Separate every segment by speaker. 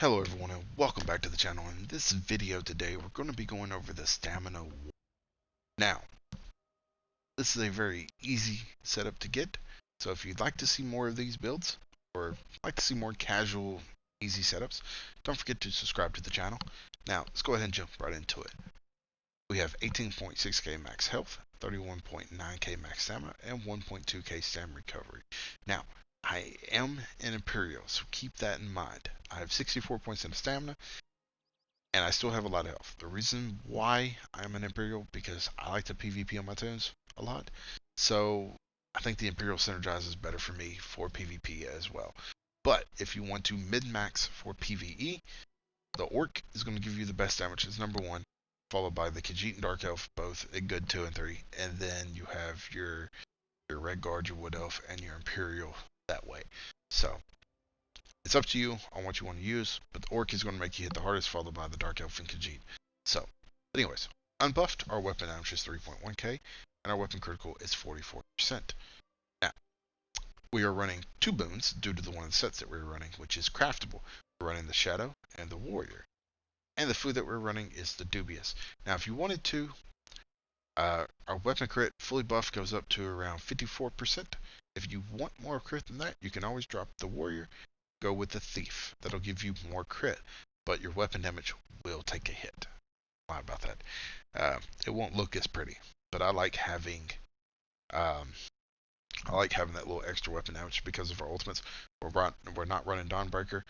Speaker 1: Hello everyone and welcome back to the channel. In this video today we're going to be going over the stamina war. Now, this is a very easy setup to get, so if you'd like to see more of these builds or like to see more casual easy setups, don't forget to subscribe to the channel. Now let's go ahead and jump right into it. We have 18.6k max health, 31.9k max stamina, and 1.2k stamina recovery. Now I am an Imperial, so keep that in mind. I have 64 points in stamina, and I still have a lot of health. The reason why I'm an Imperial, because I like to PvP on my tunes a lot, so I think the Imperial synergizes better for me for PvP as well. But if you want to min-max for PvE, the Orc is going to give you the best damage as number 1, followed by the Khajiit and Dark Elf, both a good 2 and 3, and then you have your Red Guard, your Wood Elf, and your Imperial that way. So it's up to you on what you want to use, but the Orc is going to make you hit the hardest, followed by the Dark Elf and Khajiit. So, but anyways, unbuffed, our weapon damage is 3.1k, and our weapon critical is 44%. Now, we are running 2 boons due to the one of the sets that we're running, which is craftable. We're running the Shadow and the Warrior. And the food that we're running is the Dubious. Now, if you wanted to, our weapon crit fully buffed goes up to around 54%. If you want more crit than that, you can always drop the Warrior, go with the Thief. That'll give you more crit, but your weapon damage will take a hit. Lie about that. It won't look as pretty, but I like having that little extra weapon damage because of our ultimates. We're not running Dawnbreaker,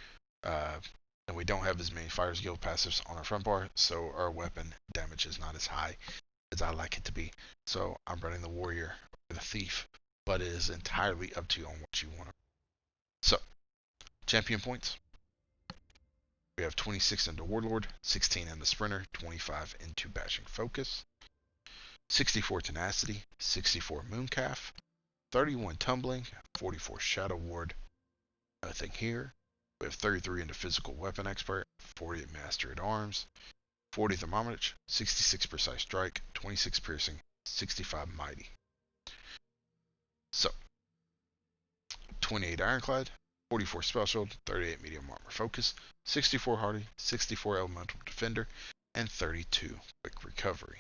Speaker 1: and we don't have as many Fire's Guild passives on our front bar, so our weapon damage is not as high as I like it to be. So I'm running the Warrior or the Thief, but it is entirely up to you on what you want to. So, champion points. We have 26 into Warlord, 16 into Sprinter, 25 into Bashing Focus, 64 Tenacity, 64 Mooncalf, 31 Tumbling, 44 Shadow Ward. Nothing here. We have 33 into Physical Weapon Expert, 40 Master at Arms, 40 Thermometer, 66 Precise Strike, 26 Piercing, 65 Mighty. So, 28 Ironclad, 44 Spell Shield, 38 Medium Armor Focus, 64 Hardy, 64 Elemental Defender, and 32 Quick Recovery.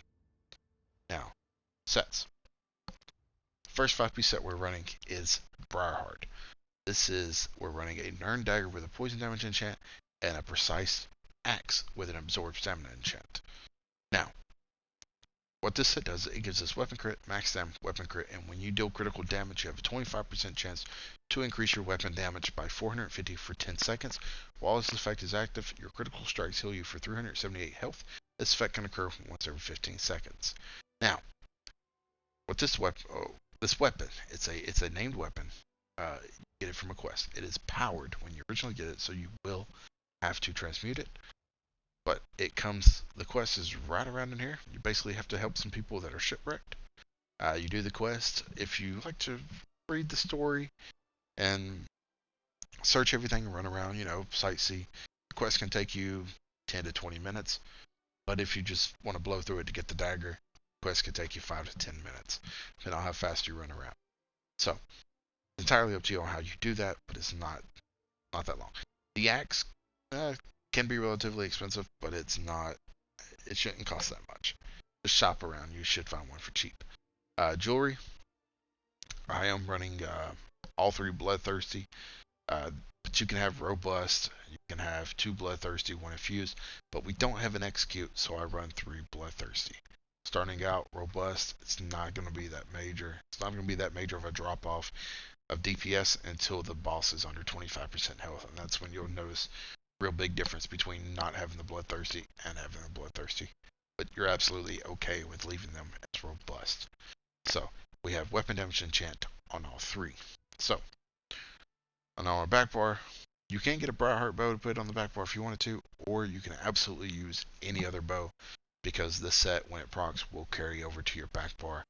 Speaker 1: Now, sets. First 5-piece set we're running is Briarheart. We're running a Nern Dagger with a poison damage enchant, and a Precise Axe with an Absorb Stamina enchant. Now, what this set does, it gives us weapon crit, max damage, weapon crit, and when you deal critical damage, you have a 25% chance to increase your weapon damage by 450 for 10 seconds. While this effect is active, your critical strikes heal you for 378 health. This effect can occur once every 15 seconds. Now, what this weapon, it's a named weapon. You get it from a quest. It is powered when you originally get it, so you will have to transmute it. But the quest is right around in here. You basically have to help some people that are shipwrecked. You do the quest. If you like to read the story and search everything and run around, sightsee, the quest can take you 10 to 20 minutes. But if you just want to blow through it to get the dagger, the quest can take you 5 to 10 minutes, depending on how fast you run around. So, it's entirely up to you on how you do that, but it's not that long. The axe can be relatively expensive, but it shouldn't cost that much. Just shop around, you should find one for cheap. Jewelry, I am running all 3 Bloodthirsty, but you can have Robust, you can have 2 Bloodthirsty, 1 Infused, but we don't have an Execute, so I run 3 Bloodthirsty. Starting out Robust, it's not going to be that major. It's not going to be that major of a drop off of DPS until the boss is under 25% health, and that's when you'll notice real big difference between not having the Bloodthirsty and having the Bloodthirsty. But you're absolutely okay with leaving them as Robust. So, we have weapon damage enchant on all 3. So, on our back bar, you can get a Briarheart bow to put on the back bar if you wanted to, or you can absolutely use any other bow, because this set, when it procs, will carry over to your back bar.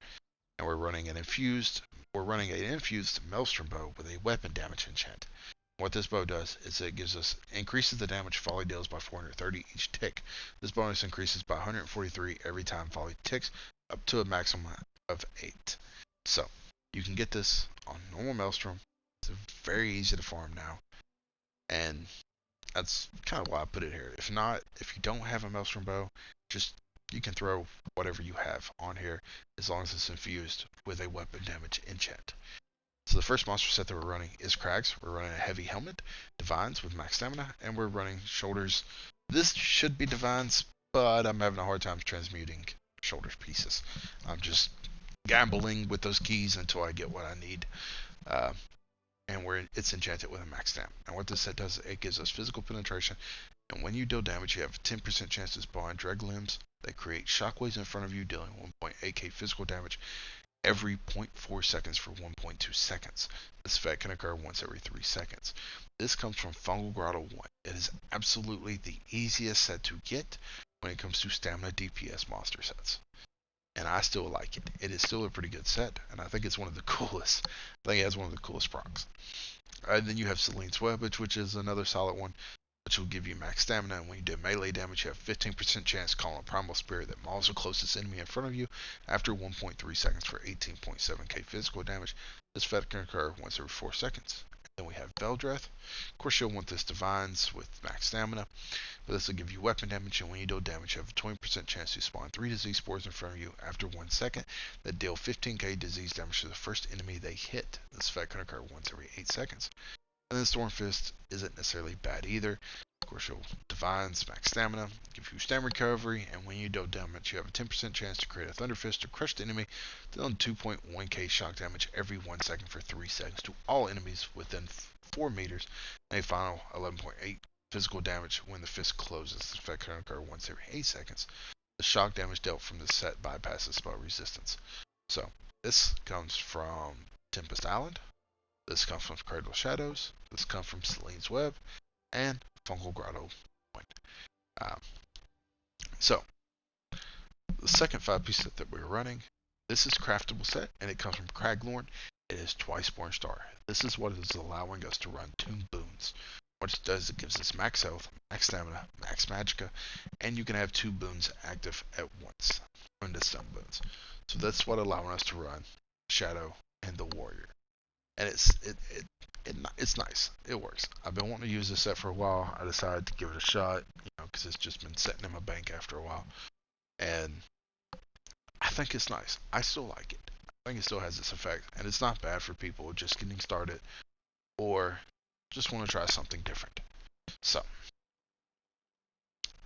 Speaker 1: And we're running an infused Maelstrom bow with a weapon damage enchant. What this bow does is it increases the damage volley deals by 430 each tick. This bonus increases by 143 every time volley ticks, up to a maximum of 8. So, you can get this on normal Maelstrom. It's very easy to farm now. And That's kind of why I put it here. If not, if you don't have a Maelstrom bow, just you can throw whatever you have on here as long as it's infused with a weapon damage enchant. So the first monster set that we're running is Crags. We're running a heavy helmet, Divines with max stamina, and we're running shoulders. This should be Divines, but I'm having a hard time transmuting shoulders pieces. I'm just gambling with those keys until I get what I need. Uh, and where it's enchanted with a max stamina. And what this set does, it gives us physical penetration, and when you deal damage, you have a 10% chance to spawn drag limbs that create shockwaves in front of you, dealing 1.8k physical damage every 0.4 seconds for 1.2 seconds. This effect can occur once every 3 seconds. This comes from Fungal Grotto 1. It is absolutely the easiest set to get when it comes to stamina DPS monster sets. And I still like it. It is still a pretty good set, and I think it's one of the coolest. I think it has one of the coolest procs. Then you have Celine's Web, which is another solid one, which will give you max stamina, and when you do melee damage, you have 15% chance calling a primal spirit that mauls the closest enemy in front of you after 1.3 seconds for 18.7k physical damage. This effect can occur once every 4 seconds. Then we have Veldreth. Of course, you'll want this Divines with max stamina, but this will give you weapon damage, and when you deal damage, you have a 20% chance to spawn 3 disease spores in front of you after 1 second that deal 15k disease damage to the first enemy they hit. This effect can occur once every 8 seconds. And then Storm Fist isn't necessarily bad either. Of course, you'll Divines, max stamina, give you stamina recovery, and when you deal damage, you have a 10% chance to create a Thunder Fist to crush the enemy, dealing 2.1k shock damage every 1 second for 3 seconds to all enemies within 4 meters, and a final 11.8 physical damage when the fist closes. This effect can occur once every 8 seconds. The shock damage dealt from this set bypasses spell resistance. So, this comes from Tempest Island. This comes from Cradle Shadows. This comes from Celine's Web and Fungal Grotto Point. So, the second 5-piece set that we're running, this is craftable set, and it comes from Craglorn. It is Twiceborn Star. This is what is allowing us to run Tomb Boons. What it does, it gives us max health, max stamina, max magicka, and you can have 2 boons active at once. Run the stun boons. So that's what allowing us to run Shadow and the Warrior. And it's nice. It works. I've been wanting to use this set for a while. I decided to give it a shot, because it's just been sitting in my bank after a while. And I think it's nice. I still like it. I think it still has this effect, and it's not bad for people just getting started or just want to try something different. So,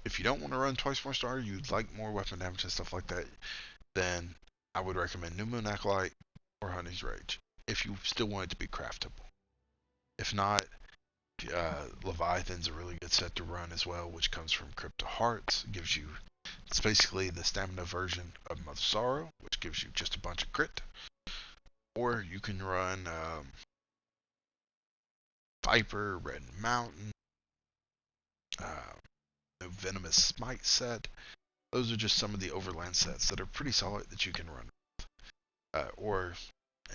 Speaker 1: if you don't want to run Twiceborn Star, you'd like more weapon damage and stuff like that, then I would recommend New Moon Acolyte or Honey's Rage, if you still want it to be craftable. If not, Leviathan's a really good set to run as well, which comes from Crypto Hearts. It's basically the stamina version of Mother Sorrow, which gives you just a bunch of crit. Or you can run Viper, Red Mountain, the Venomous Smite set. Those are just some of the overland sets that are pretty solid that you can run, or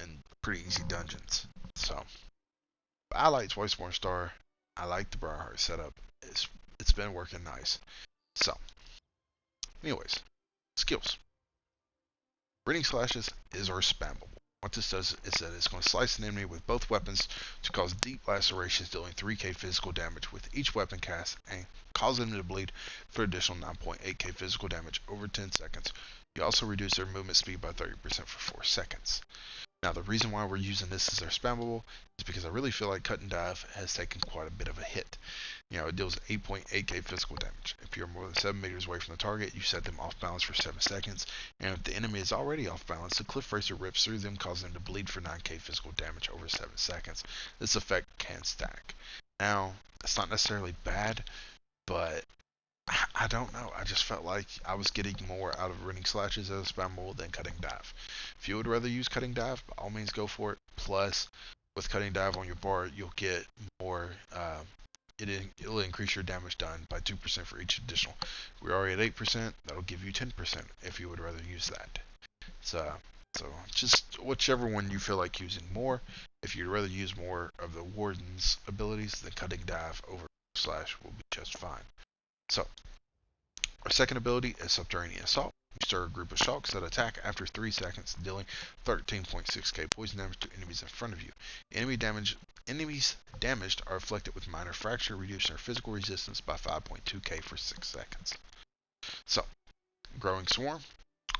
Speaker 1: in pretty easy dungeons. So, I like Twiceborn Star. I like the Briarheart setup. It's been working nice. So, anyways, skills. Raining Slashes is our spammable. What this does is that it's going to slice an enemy with both weapons to cause deep lacerations, dealing 3k physical damage with each weapon cast, and cause them to bleed for additional 9.8k physical damage over 10 seconds. You also reduce their movement speed by 30% for 4 seconds. Now, the reason why we're using this as our spammable is because I really feel like Cut and Dive has taken quite a bit of a hit. It deals 8.8k physical damage. If you're more than 7 meters away from the target, you set them off balance for 7 seconds. And if the enemy is already off balance, the Cliff Racer rips through them, causing them to bleed for 9k physical damage over 7 seconds. This effect can stack. Now, that's not necessarily bad, but I don't know. I just felt like I was getting more out of Raining Slashes as a spammable than Cutting Dive. If you would rather use Cutting Dive, by all means go for it. Plus, with Cutting Dive on your bar, you'll get more. It'll increase your damage done by 2% for each additional. We're already at 8%. That'll give you 10% if you would rather use that. So just whichever one you feel like using more. If you'd rather use more of the Warden's abilities, then Cutting Dive over Slash will be just fine. So, our second ability is Subterranean Assault, You stir a group of sharks that attack after 3 seconds, dealing 13.6k poison damage to enemies in front of you. Enemies damaged are afflicted with minor fracture, reducing their physical resistance by 5.2k for 6 seconds. So, Growing Swarm.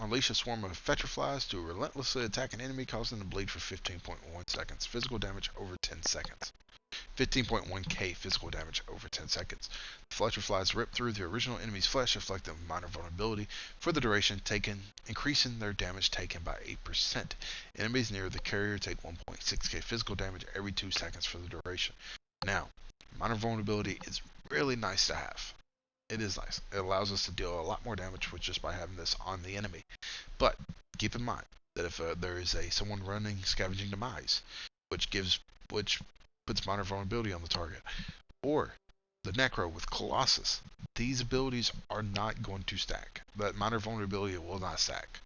Speaker 1: Unleash a swarm of petriflies to relentlessly attack an enemy, causing them to bleed for 15.1 seconds. Physical damage over 10 seconds. 15.1k physical damage over 10 seconds. The petriflies rip through the original enemy's flesh, inflicting minor vulnerability for the duration, increasing their damage taken by 8%. Enemies near the carrier take 1.6k physical damage every 2 seconds for the duration. Now, minor vulnerability is really nice to have. It is nice. It allows us to deal a lot more damage with just by having this on the enemy. But keep in mind that if there is someone running Scavenging Demise, which puts minor vulnerability on the target, or the Necro with Colossus, these abilities are not going to stack. That minor vulnerability will not stack.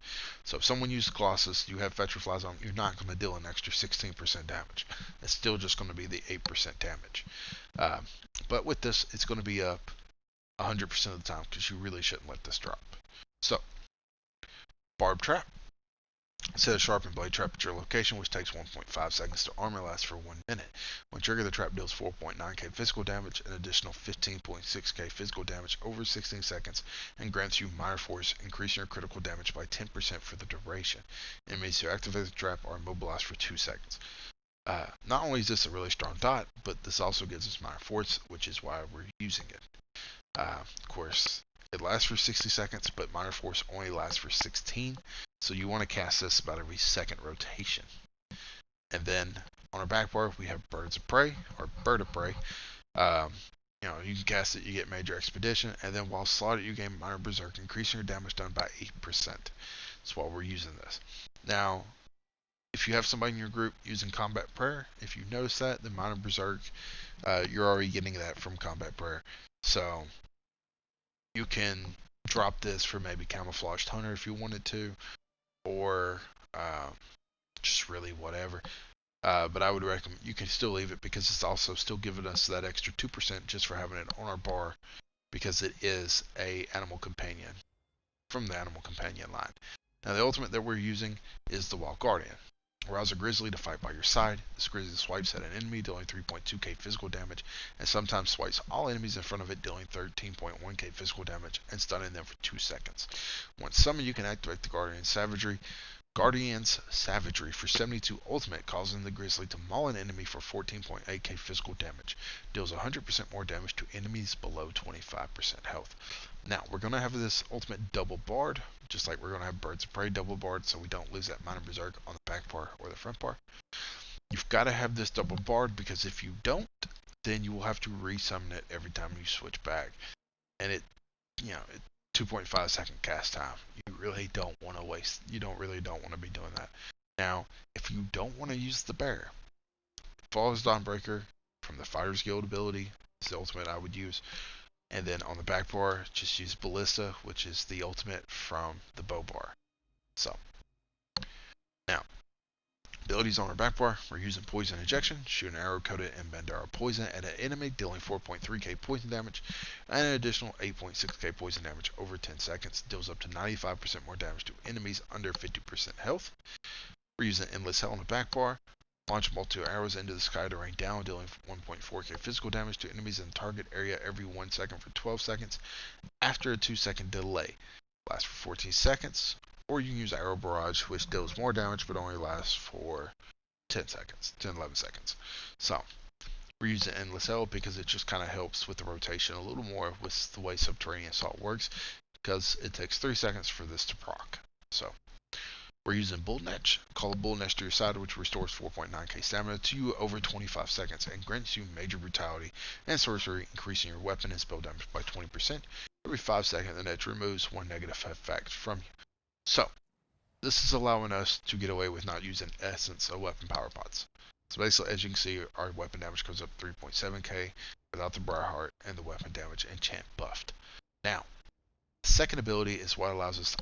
Speaker 1: So if someone uses Colossus, you have Petriflies on, you're not going to deal an extra 16% damage. It's still just going to be the 8% damage. But with this, it's going to be up 100% of the time, because you really shouldn't let this drop. So, Barb Trap. Set a sharpened blade trap at your location, which takes 1.5 seconds to arm and lasts for 1 minute. When triggered, the trap deals 4.9k physical damage, an additional 15.6k physical damage over 16 seconds, and grants you minor force, increasing your critical damage by 10% for the duration. Enemies who activate the trap are immobilized for 2 seconds. Not only is this a really strong dot, but this also gives us minor force, which is why we're using it. Of course, it lasts for 60 seconds, but minor force only lasts for 16, so you want to cast this about every second rotation. And then on our back bar, we have Birds of Prey, or Bird of Prey. You can cast it, you get Major Expedition, and then while slotted, you gain Minor Berserk, increasing your damage done by 8%. That's why we're using this. Now, if you have somebody in your group using Combat Prayer, if you notice that, then Minor Berserk, you're already getting that from Combat Prayer. So, you can drop this for maybe Camouflaged Hunter if you wanted to, or just really whatever. But I would recommend, you can still leave it because it's also still giving us that extra 2% just for having it on our bar, because it is a animal companion from the animal companion line. Now the ultimate that we're using is the Wild Guardian. Arouse a grizzly to fight by your side. This grizzly swipes at an enemy, dealing 3.2k physical damage, and sometimes swipes all enemies in front of it, dealing 13.1k physical damage, and stunning them for 2 seconds. Once summoned, you can activate the Guardian's Savagery for 72 ultimate, causing the grizzly to maul an enemy for 14.8k physical damage. Deals 100% more damage to enemies below 25% health. Now, we're going to have this ultimate double barred, just like we're going to have Birds of Prey double barred, so we don't lose that Minor Berserk on the back bar or the front bar. You've got to have this double barred, because if you don't, then you will have to resummon it every time you switch back. And it 2.5 second cast time. You really don't want to waste. You really don't want to be doing that. Now, if you don't want to use the bear, Flawless Dawnbreaker from the Fighter's Guild ability is the ultimate I would use. And then on the back bar, just use Ballista, which is the ultimate from the bow bar. So, now, abilities on our back bar, we're using Poison Injection, shoot an arrow coated in Bandara poison at an enemy, dealing 4.3k poison damage, and an additional 8.6k poison damage over 10 seconds, deals up to 95% more damage to enemies under 50% health. We're using Endless Hell on the back bar, launch multiple arrows into the sky to rain down, dealing 1.4k physical damage to enemies in the target area every 1 second for 12 seconds, after a 2-second delay. Lasts for 14 seconds. Or you can use Arrow Barrage, which deals more damage but only lasts for 11 seconds. So, we're using Endless Hell because it just kind of helps with the rotation a little more with the way Subterranean Assault works, because it takes 3 seconds for this to proc. So, we're using Bullnetch. Call a Bullnetch to your side, which restores 4.9k stamina to you over 25 seconds and grants you Major Brutality and Sorcery, increasing your weapon and spell damage by 20%. Every 5 seconds, the Netch removes 1 negative effect from you. So, this is allowing us to get away with not using Essence of Weapon Power Pots. So basically, as you can see, our weapon damage goes up 3.7k without the Briarheart and the weapon damage enchant buffed. Now, the second ability is what allows us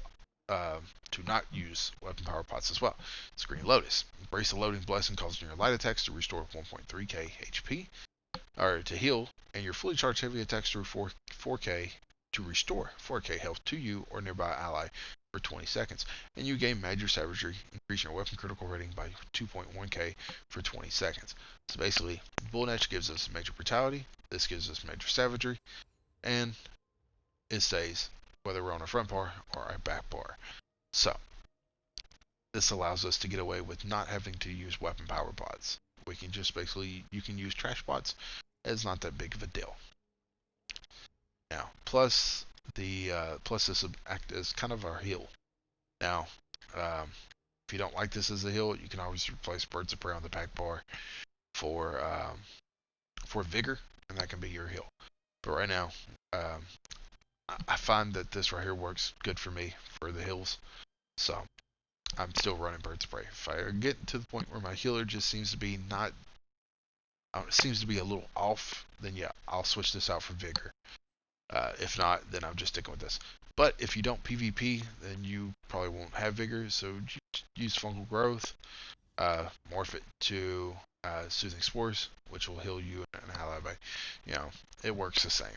Speaker 1: to not use weapon power pots as well. It's Green Lotus. Embrace the Loading Blessing, causing your light attacks to restore 1.3k HP, or to heal, and your fully charged heavy attacks to 4k to restore 4k health to you or nearby ally for 20 seconds. And you gain Major Savagery, increasing your weapon critical rating by 2.1k for 20 seconds. So basically, Bullet Edge gives us Major Brutality, this gives us Major Savagery, and it stays whether we're on a front bar or a back bar. So, this allows us to get away with not having to use weapon power bots. We can just basically, you can use trash bots. It's not that big of a deal. Now, plus this will act as kind of our heal. Now, if you don't like this as a heal, you can always replace Birds of Prey on the back bar for Vigor, and that can be your heal. But right now, I find that this right here works good for me for the heals. So, I'm still running Birds of Prey. If I get to the point where my healer just seems to be a little off, then yeah, I'll switch this out for Vigor. If not, then I'm just sticking with this. But if you don't PvP, then you probably won't have Vigor, so use Fungal Growth, morph it to Soothing Spores, which will heal you and ally by, it works the same.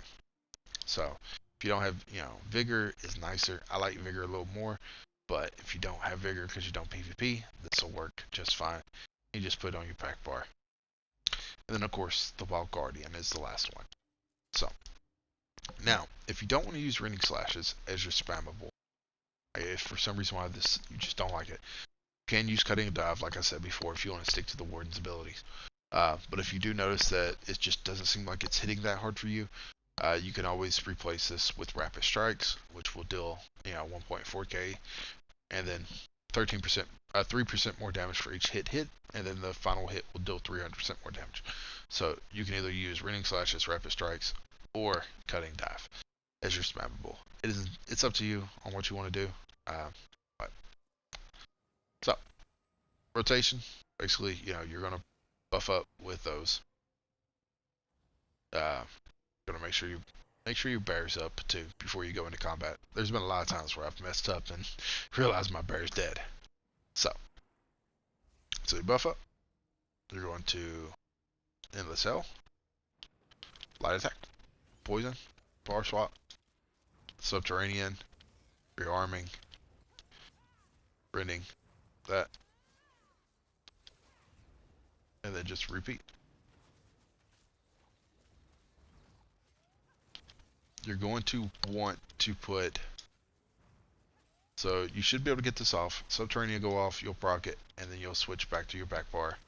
Speaker 1: So, if you don't have, Vigor is nicer. I like Vigor a little more, but if you don't have Vigor because you don't PvP, this will work just fine. You just put it on your pack bar. And then, of course, the Wild Guardian is the last one. So, now, if you don't want to use Rending Slashes as your spammable, if for some reason why you just don't like it, you can use Cutting Dive, like I said before, if you want to stick to the Warden's abilities. But if you do notice that it just doesn't seem like it's hitting that hard for you, you can always replace this with Rapid Strikes, which will deal 1.4k, and then 3% more damage for each hit, and then the final hit will deal 300% more damage. So you can either use Rending Slashes, Rapid Strikes, or Cutting Dive as your spammable. It's up to you on what you want to do. So rotation, basically, you're gonna buff up with those. Gonna make sure your bear's up too before you go into combat. There's been a lot of times where I've messed up and realized my bear's dead. So you buff up. You're going to Endless Hell, Light Attack, Poison, Bar Swap, Subterranean, Rearming, Rending, that, and then just repeat. You're going to want to put, so you should be able to get this off. Subterranean go off, you'll proc it, and then you'll switch back to your back bar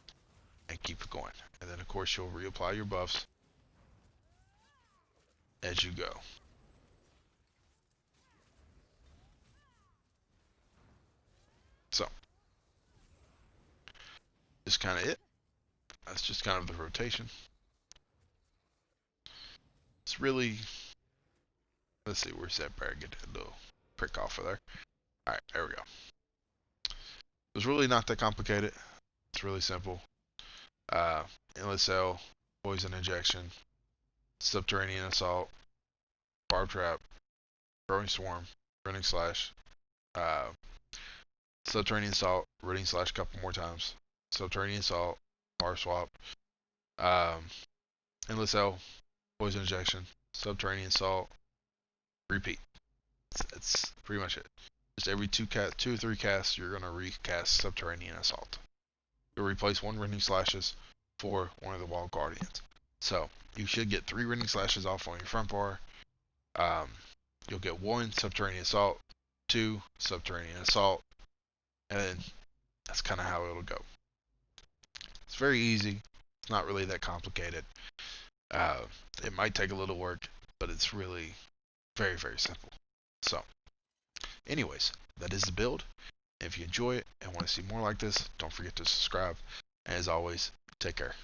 Speaker 1: and keep it going. And then of course you'll reapply your buffs as you go. So that's kind of it. That's just kind of the rotation. It's really, let's see, where's that bear? Get a little prick off of there. Alright, there we go. It's really not that complicated. It's really simple. Endless Cell, Poison Injection, Subterranean Assault, Barb Trap, Growing Swarm, Rending Slash, Subterranean Assault, Rending Slash a couple more times, Subterranean Assault, Bar Swap, Endless Cell, Poison Injection, Subterranean Assault, repeat. That's pretty much it. Just every 2 or 3 casts, you're gonna recast Subterranean Assault. You'll replace 1 Rending Slashes for one of the Wild Guardians. So you should get 3 Rending Slashes off on your front bar. You'll get 1 Subterranean Assault, 2 Subterranean Assault, and then that's kind of how it'll go. It's very easy. It's not really that complicated. It might take a little work, but it's really very, very simple. So, anyways, that is the build. If you enjoy it and want to see more like this, don't forget to subscribe. And as always, take care.